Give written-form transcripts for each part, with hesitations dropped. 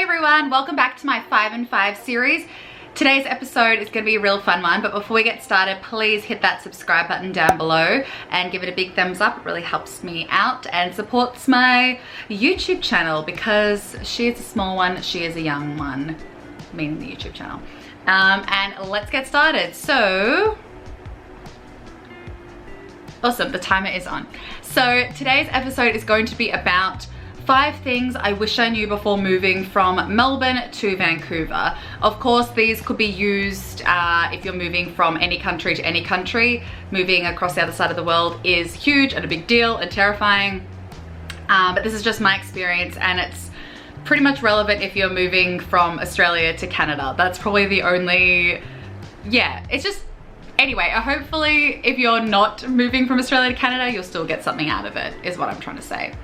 Hey everyone, welcome back to my 5 and 5 series. Today's episode is going to be a real fun one, but before we get started, please hit that subscribe button down below and give it a big thumbs up. It really helps me out and supports my YouTube channel because she is a small one, she is a young one, meaning the YouTube channel. And let's get started. So, awesome, the timer is on. So today's episode is going to be about 5 things I wish I knew before moving from Melbourne to Vancouver. Of course, these could be used if you're moving from any country to any country. Moving across the other side of the world is huge and a big deal and terrifying. But this is just my experience, and it's pretty much relevant if you're moving from Australia to Canada. That's probably the only, yeah, it's just, anyway, hopefully if you're not moving from Australia to Canada, you'll still get something out of it, is what I'm trying to say.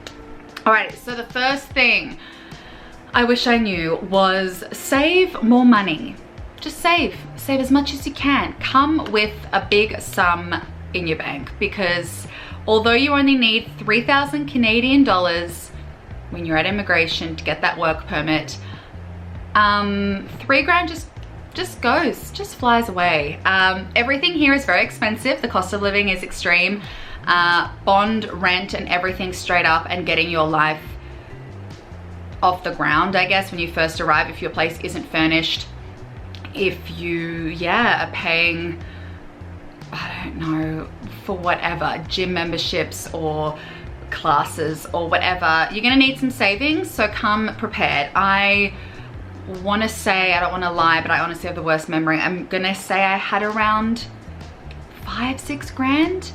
Alright, so the first thing I wish I knew was save more money. Just save as much as you can. Come with a big sum in your bank, because although you only need 3,000 Canadian dollars when you're at immigration to get that work permit, 3 grand just flies away. Everything here is very expensive. The cost of living is extreme. Bond, rent, and everything straight up, and getting your life off the ground, I guess, when you first arrive, if your place isn't furnished. If you, are paying, I don't know, for whatever, gym memberships or classes or whatever, you're gonna need some savings, so come prepared. I wanna say, I don't wanna lie, but I honestly have the worst memory. I'm gonna say I had around 5-6 grand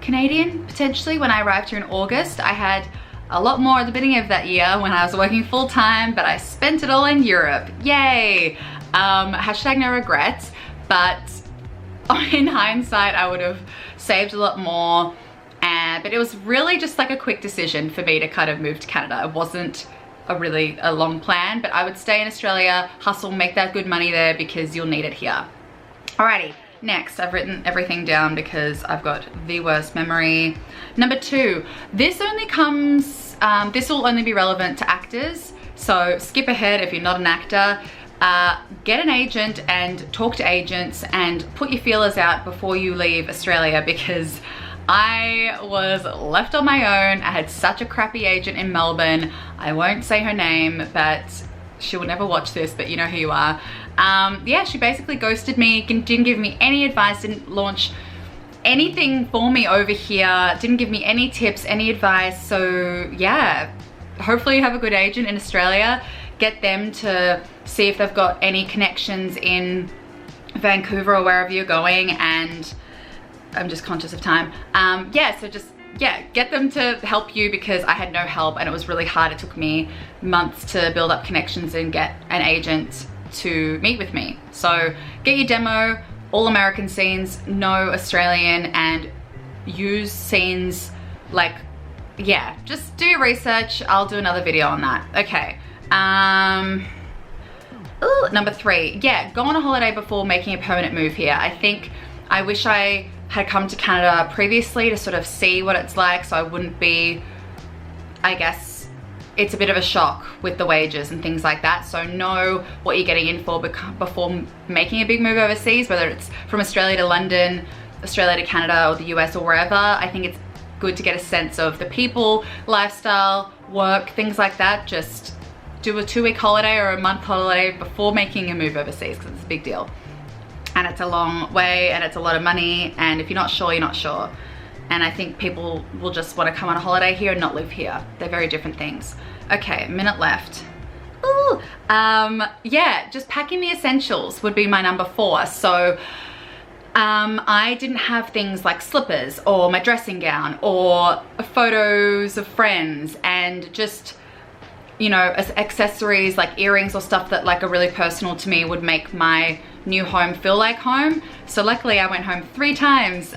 Canadian, potentially, when I arrived here in August. I had a lot more at the beginning of that year when I was working full-time, but I spent it all in Europe. Yay! Hashtag no regrets, but in hindsight, I would have saved a lot more. But it was really just like a quick decision for me to kind of move to Canada. It wasn't a long plan, but I would stay in Australia, hustle, make that good money there, because you'll need it here. Alrighty. Next, I've written everything down because I've got the worst memory. Number 2, this will only be relevant to actors, so skip ahead if you're not an actor. Get an agent and talk to agents and put your feelers out before you leave Australia, because I was left on my own. I had such a crappy agent in Melbourne. I won't say her name, but she will never watch this, but you know who you are. Yeah, she basically ghosted me, didn't give me any advice, didn't launch anything for me over here, didn't give me any tips, any advice. So yeah, hopefully you have a good agent in Australia. Get them to see if they've got any connections in Vancouver or wherever you're going, and I'm just conscious of time. Get them to help you, because I had no help and it was really hard. It took me months to build up connections and get an agent to meet with me. So get your demo, all American scenes, no Australian, and use scenes like, yeah, just do your research. I'll do another video on that. Okay. Number 3, go on a holiday before making a permanent move here. I wish I had come to Canada previously to sort of see what it's like, so I wouldn't be, I guess, it's a bit of a shock with the wages and things like that. So know what you're getting in for before making a big move overseas, whether it's from Australia to London, Australia to Canada, or the US, or wherever. I think it's good to get a sense of the people, lifestyle, work, things like that. Just do a 2-week holiday or a month holiday before making a move overseas, because it's a big deal. And it's a long way, and it's a lot of money, and if you're not sure, you're not sure. And I think people will just want to come on a holiday here and not live here. They're very different things. Okay, minute left. Ooh. Just packing the essentials would be my number 4. So I didn't have things like slippers or my dressing gown or photos of friends, and just, you know, accessories like earrings or stuff that like are really personal to me would make my new home feel like home. So luckily I went home 3 times.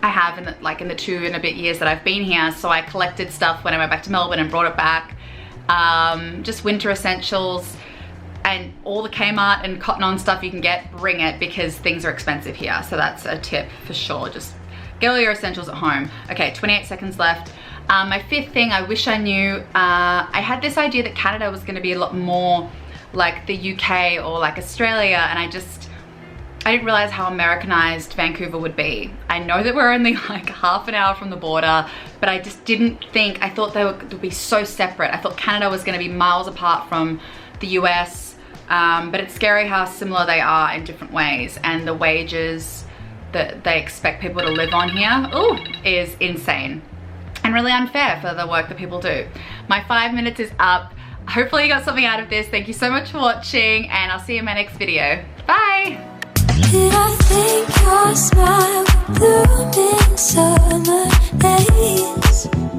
I have in the 2 and a bit years that I've been here. So I collected stuff when I went back to Melbourne and brought it back. Just winter essentials, and all the Kmart and Cotton On stuff you can get, bring it, because things are expensive here. So that's a tip for sure. Just get all your essentials at home. Okay, 28 seconds left. My fifth thing I wish I knew, I had this idea that Canada was going to be a lot more like the UK or like Australia, and I didn't realize how Americanized Vancouver would be. I know that we're only like half an hour from the border, but I just didn't think, I thought they would be so separate. I thought Canada was gonna be miles apart from the US, but it's scary how similar they are in different ways, and the wages that they expect people to live on here, ooh, is insane and really unfair for the work that people do. My 5 minutes is up. Hopefully you got something out of this. Thank you so much for watching, and I'll see you in my next video. Bye! Did I think your smile would bloom in summer days?